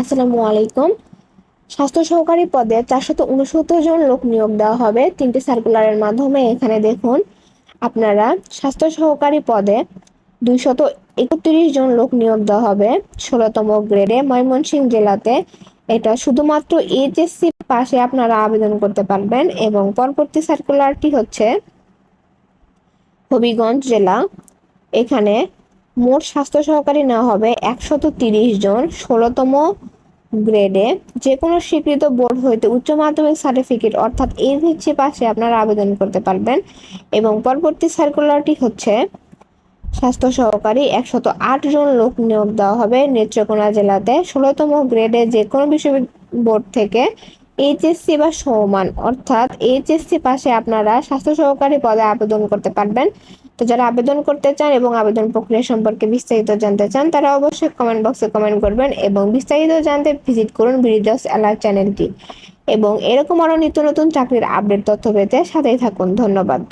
আসসালামু আলাইকুম। স্বাস্থ্য সহকারী পদে 469 জন লোক নিয়োগ দেওয়া হবে 3টি সার্কুলারের মাধ্যমে। এখানে দেখুন, আপনারা স্বাস্থ্য সহকারী পদে 231 জন লোক নিয়োগ দেওয়া হবে 16তম গ্রেডে ময়মনসিংহ জেলাতে। এটা শুধুমাত্র এইচএসসি পাশে আপনারা আবেদন করতে পারবেন। এবং পরবর্তী সার্কুলারটি হচ্ছে হবিগঞ্জ জেলা। এখানে মোট স্বাস্থ্য সহকারী নেওয়া হবে 130 জন 16তম গ্রেডে। যে কোনো স্বীকৃত বোর্ড হইতে উচ্চ মাধ্যমিক সার্টিফিকেট অর্থাৎ এইচএসসি পাশে আপনারা আবেদন করতে পারবেন। এবং পরবর্তী সার্কুলারটি হচ্ছে স্বাস্থ্য সহকারী 108 জন লোক নিয়োগ দেওয়া হবে নেত্রকোনা জেলাতে 16তম গ্রেডে। যে কোনো বিশ্ববিদ্যালয় বোর্ড থেকে এইচএসসি বা সমান অর্থাৎ এইচএসসি পাশে আপনারা স্বাস্থ্য সহকারী পদে আবেদন করতে পারবেন। তো যারা আবেদন করতে চান এবং আবেদন প্রক্রিয়া সম্পর্কে বিস্তারিত জানতে চান তারা অবশ্যই কমেন্ট বক্সে কমেন্ট করবেন এবং বিস্তারিত জানতে ভিজিট করুন বিডিজবস অ্যালার্ট চ্যানেলটি। এবং এরকম আরো নিত্য নতুন চাকরির আপডেট তথ্য পেতে সাথেই থাকুন। ধন্যবাদ।